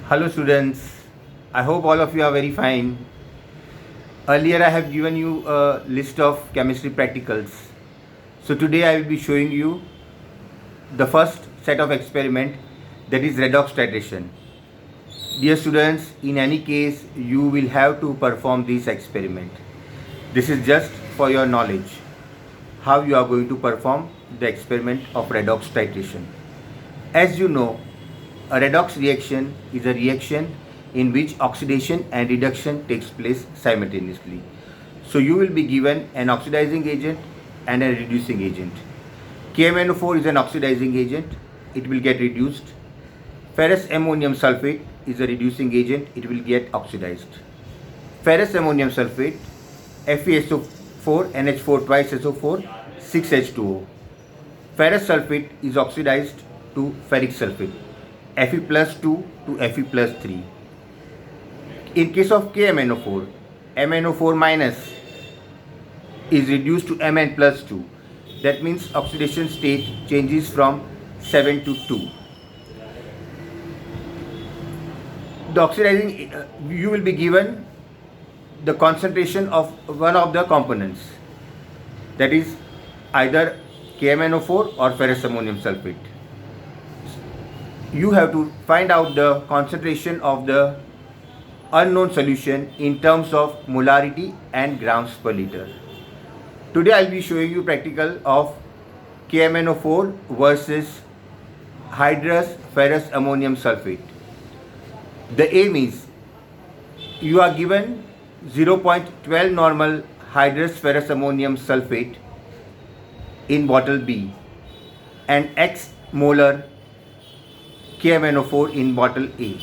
Hello students, I hope all of you are very fine. Earlier I have given you a list of chemistry practicals. So today I will be showing you the first set of experiment, that is redox titration. Dear students, in any case you will have to perform this experiment. This is just for your knowledge how you are going to perform the experiment of redox titration. As you know, a redox reaction is a reaction in which oxidation and reduction takes place simultaneously. So you will be given an oxidizing agent and a reducing agent. KMnO4 is an oxidizing agent, it will get reduced. Ferrous ammonium sulfate is a reducing agent, it will get oxidized. Ferrous ammonium sulfate, FeSO4, NH4 twice SO4, 6H2O. Ferrous sulfate is oxidized to ferric sulfate, Fe plus 2 to Fe plus 3. In case of KMnO4, MnO4 minus is reduced to Mn plus 2. That means oxidation state changes from 7 to 2. The oxidizing, you will be given the concentration of one of the components, that is either KMnO4 or ferrous ammonium sulfate. You have to find out the concentration of the unknown solution in terms of molarity and grams per liter. Today I will be showing you practical of KMnO4 versus hydrous ferrous ammonium sulfate. The aim is, you are given 0.12 normal hydrous ferrous ammonium sulfate in bottle B and X molar KMnO4 in bottle A.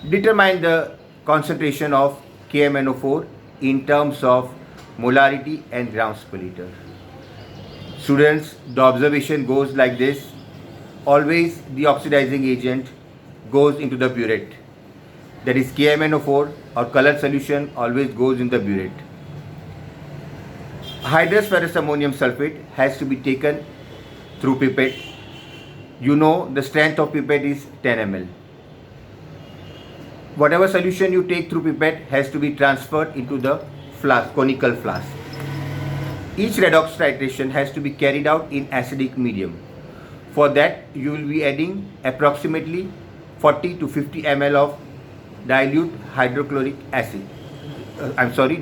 Determine the concentration of KMnO4 in terms of molarity and grams per liter. Students, the observation goes like this. Always the oxidizing agent goes into the burette. That is KMnO4 or colored solution always goes in the burette. Hydrous ferrous ammonium sulfate has to be taken through pipette. You know the strength of pipette is 10 ml. Whatever solution you take through pipette has to be transferred into the flask, conical flask. Each redox titration has to be carried out in acidic medium. For that you will be adding approximately 40 to 50 ml of dilute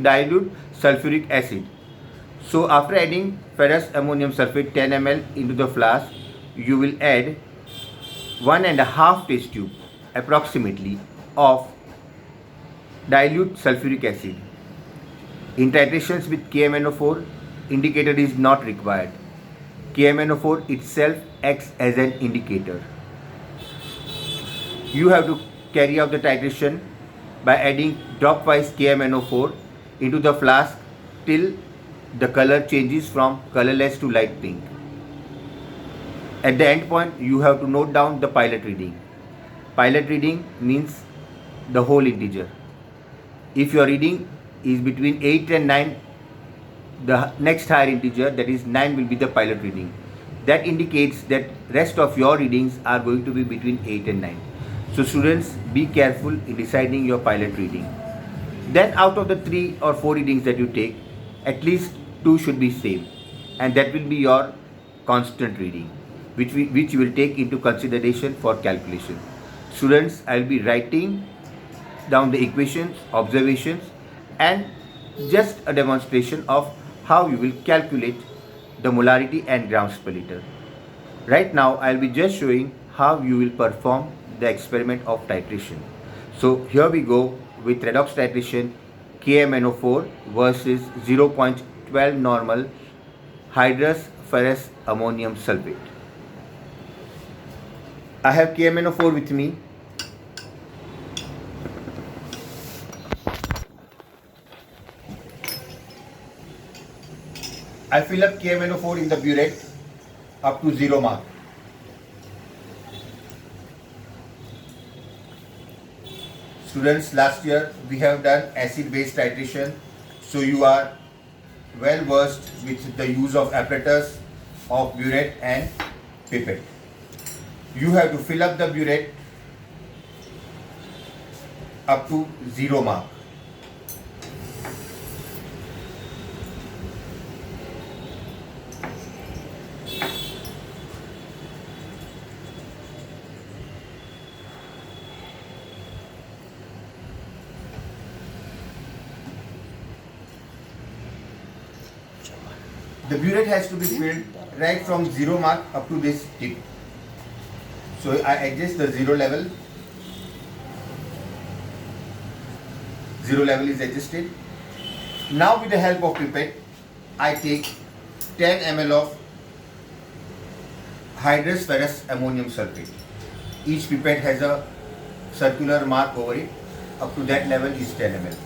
dilute sulfuric acid. So after adding ferrous ammonium sulfate 10 ml into the flask, you will add 1.5 test tube approximately of dilute sulfuric acid. In titrations with KMnO4, indicator is not required. KMnO4 itself acts as an indicator. You have to carry out the titration by adding dropwise KMnO4 into the flask till the color changes from colorless to light pink. At the end point, you have to note down the pilot reading. Pilot reading means the whole integer. If your reading is between 8 and 9, the next higher integer, that is 9, will be the pilot reading. That indicates that rest of your readings are going to be between 8 and 9. So students, be careful in deciding your pilot reading. Then out of the 3 or 4 readings that you take, at least 2 should be same, and that will be your constant reading, which you will take into consideration for calculation. Students, I will be writing down the equations, observations, and just a demonstration of how you will calculate the molarity and grams per liter. Right now I will be just showing how you will perform the experiment of titration. So here we go with redox titration KMnO4 versus 0.12 normal hydrous ferrous ammonium sulfate. I have KMnO4 with me. I fill up KMnO4 in the burette up to 0 mark. Students, last year we have done acid-base titration, so you are well versed with the use of apparatus of burette and pipette. You have to fill up the burette up to 0 mark. The burette has to be filled right from 0 mark up to this tip. So I adjust the 0 level. 0 level is adjusted. Now with the help of pipette, I take 10 ml of hydrous ferrous ammonium sulfate. Each pipette has a circular mark over it. Up to that level is 10 ml.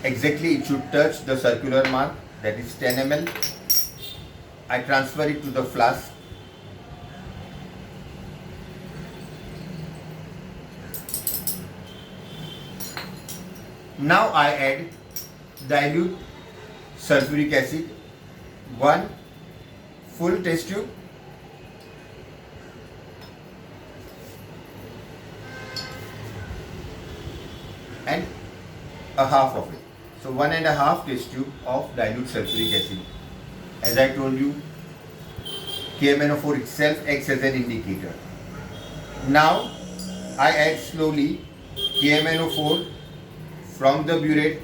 Exactly, it should touch the circular mark, that is 10 ml. I transfer it to the flask. Now I add dilute sulfuric acid, 1 full test tube, and a half of it. So 1.5 test tube of dilute sulfuric acid. As I told you, KMnO4 itself acts as an indicator. Now I add slowly KMnO4 from the burette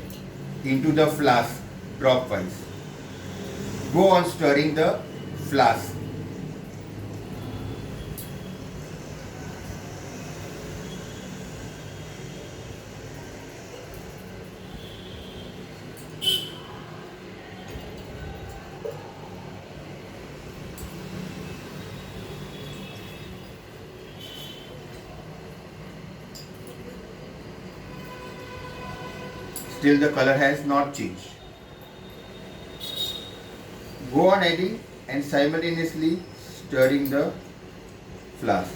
into the flask dropwise. Go on stirring the flask. Still the color has not changed. Go on adding and simultaneously stirring the flask.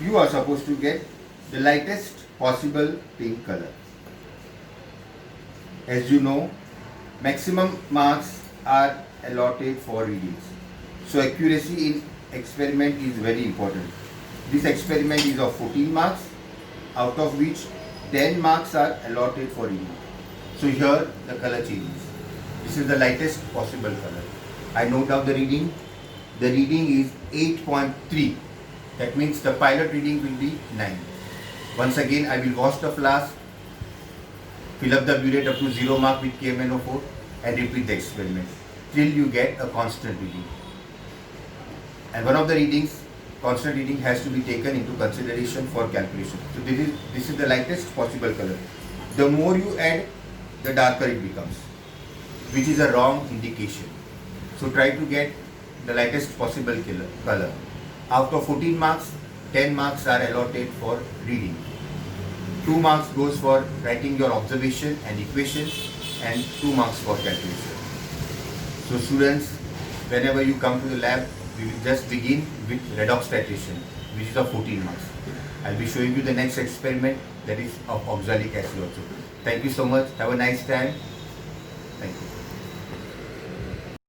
You are supposed to get the lightest possible pink color. As you know, maximum marks are allotted for readings. So accuracy in experiment is very important. This experiment is of 14 marks, out of which 10 marks are allotted for reading. So here the color changes. This is the lightest possible color. I note down the reading. The reading is 8.3. That means the pilot reading will be 9. Once again, I will wash the flask, fill up the burette up to 0 mark with KMnO4 and repeat the experiment till you get a constant reading. And one of the readings, constant reading, has to be taken into consideration for calculation. So this is the lightest possible color. The more you add, the darker it becomes, which is a wrong indication. So try to get the lightest possible color. Out of 14 marks, 10 marks are allotted for reading. 2 marks goes for writing your observation and equation, and 2 marks for calculation. So students, whenever you come to the lab, we will just begin with redox titration, which is of 14 marks. I will be showing you the next experiment, that is of oxalic acid also. Thank you so much. Have a nice time. Thank you.